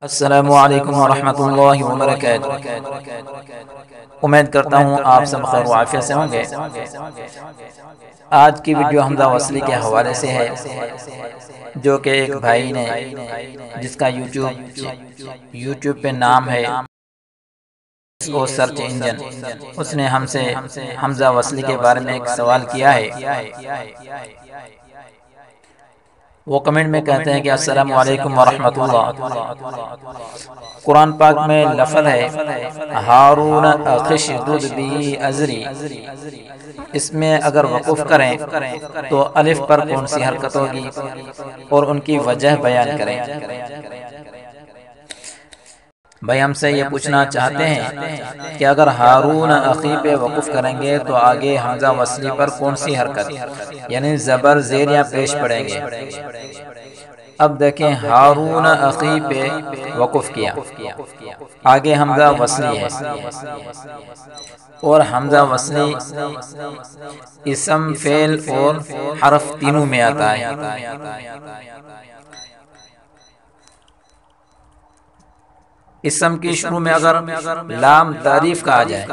السلام علیکم ورحمۃ اللہ وبرکاتہ۔ امید کرتا ہوں آپ سب خیر و عافیت سے ہوں گے۔ آج کی ویڈیو حمزہ وصلی کے حوالے سے ہے، جو کہ ایک بھائی نے جس کا یوٹیوب پہ نام ہے او سرچ انجن، اس نے ہم سے حمزہ وصلی کے بارے میں ایک سوال کیا ہے۔ وہ کمنٹ میں کہتے ہیں کہ السلام علیکم ورحمۃ اللہ۔ قرآن پاک میں لفظ ہے ہارون اخشدد بی ازری، اس میں اگر وقوف کریں تو الف پر کون سی حرکت ہوگی اور ان کی وجہ بیان کریں۔ بھائی ہم سے یہ پوچھنا چاہتے ہیں کہ اگر ہارون اخی پہ وقوف کریں گے تو آگے حمزہ وصلی پر کون سی حرکت یعنی زبر زیر یا پیش پڑیں گے۔ اب دیکھیں ہارون اخی پہ وقوف کیا، آگے حمزہ وصلی ہے اور حمزہ وصلی اسم فعل اور حرف تینوں میں آتا ہے۔ اسم کی شروع میں اگر لام تعریف کا آ جائے،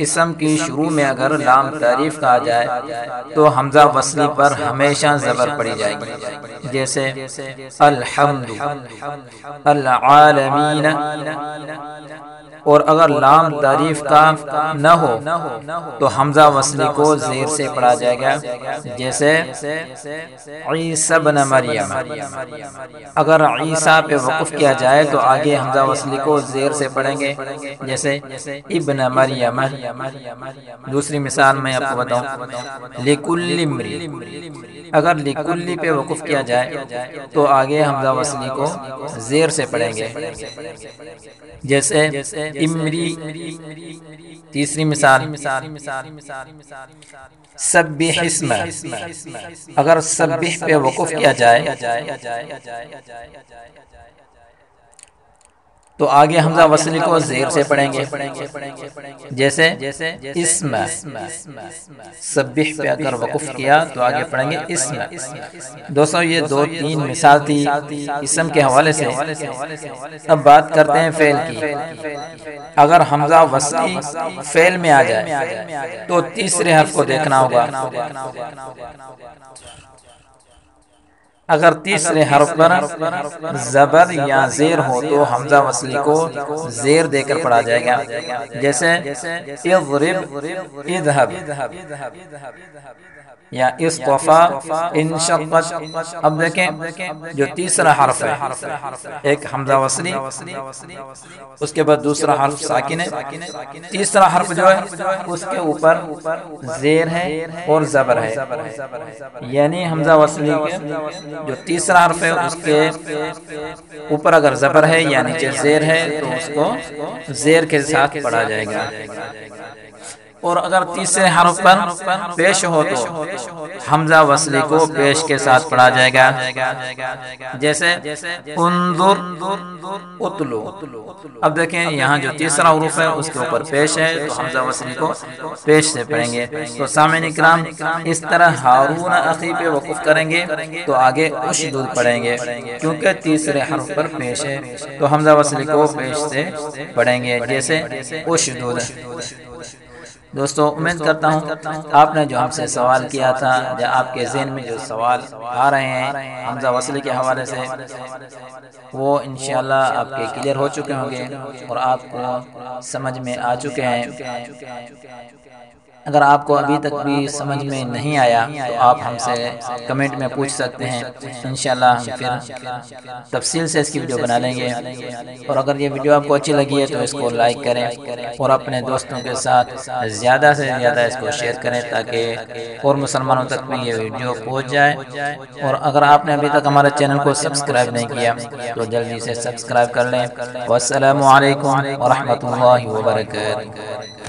اسم کی شروع میں اگر لام تعریف کا آ جائے تو حمزہ وصلی پر ہمیشہ زبر پڑی جائے گی، جیسے الحمد، العالمین۔ اور اگر لام تعریف کا نہ ہو تو حمزہ وصلی کو زیر سے پڑھا جائے گا، جیسے عیسی ابن مریم۔ اگر عیسیٰ پہ وقف کیا جائے تو آگے حمزہ وصلی کو زیر سے پڑھیں گے، جیسے ابن مریم۔ دوسری مثال میں آپ کو بتاؤں، لکل امری، اگر لکل پہ وقف کیا جائے تو آگے حمزہ وصلی کو زیر سے پڑھیں گے، جیسے امری۔ تیسری مثال سبح اسم، اگر سبح پہ وقف کیا جائے تو آگے حمزہ وصلی کو زیر سے پڑھیں گے، جیسے اسم۔ سبح پہ اگر وقف کیا تو آگے پڑھیں گے اسم۔ دوستو یہ دو تین مثال تھی اسم کے حوالے سے۔ اب بات کرتے ہیں فعل کی۔ اگر حمزہ وصلی فعل میں آ جائے تو تیسرے حرف کو دیکھنا ہوگا۔ اگر تیسرے حرف پر زبر یا زیر ہو تو حمزہ وصلی کو زیر دے کر پڑھا جائے گا، جیسے اضرب، اذهب یا اصطفى، انشقت۔ اب دیکھیں جو تیسرا حرف ہے، ایک حمزہ وصلی، اس کے بعد دوسرا حرف ساکن ہے، تیسرا حرف جو ہے اس کے اوپر زیر ہے اور زبر ہے، یعنی حمزہ وصلی کے جو تیسرا حرف ہے اس کے اوپر اگر زبر ہے یا نیچے زیر ہے تو اس کو زیر کے ساتھ پڑھا جائے گا، اور اگر تیسرے حرف پر پیش ہو تو حمزہ وصلی کو پیش کے ساتھ پڑھا جائے گا، جیسے انظر، اتلو۔ اب دیکھیں یہاں جو تیسرا حرف ہے اس کے اوپر پیش ہے تو حمزہ وصلی کو پیش سے پڑھیں گے۔ تو سامعین اکرام اس طرح ہارون اخی پہ وقف کریں گے تو آگے اشدد پڑھیں گے، کیونکہ تیسرے حرف پر پیش ہے تو حمزہ وصلی کو پیش سے پڑھیں گے، جیسے اشدد۔ دوستو امید کرتا ہوں آپ نے جو ہم سے سوال کیا تھا یا آپ کے ذہن میں جو سوال آ رہے ہیں حمزہ وصلی کے حوالے سے، وہ انشاءاللہ آپ کے کلیئر ہو چکے ہوں گے اور آپ کو سمجھ میں آ چکے ہیں۔ اگر آپ کو ابھی تک بھی سمجھ میں نہیں آیا تو آپ ہم سے کمنٹ میں پوچھ سکتے ہیں، انشاءاللہ ہم پھر تفصیل سے اس کی ویڈیو بنا لیں گے۔ اور اگر یہ ویڈیو آپ کو اچھی لگی ہے تو اس کو لائک کریں اور اپنے دوستوں کے ساتھ زیادہ سے زیادہ اس کو شیئر کریں تاکہ اور مسلمانوں تک بھی یہ ویڈیو پہنچ جائے۔ اور اگر آپ نے ابھی تک ہمارے چینل کو سبسکرائب نہیں کیا تو جلدی سے سبسکرائب کر لیں۔ والسلام علیکم ورحمۃ اللہ وبرکاتہ۔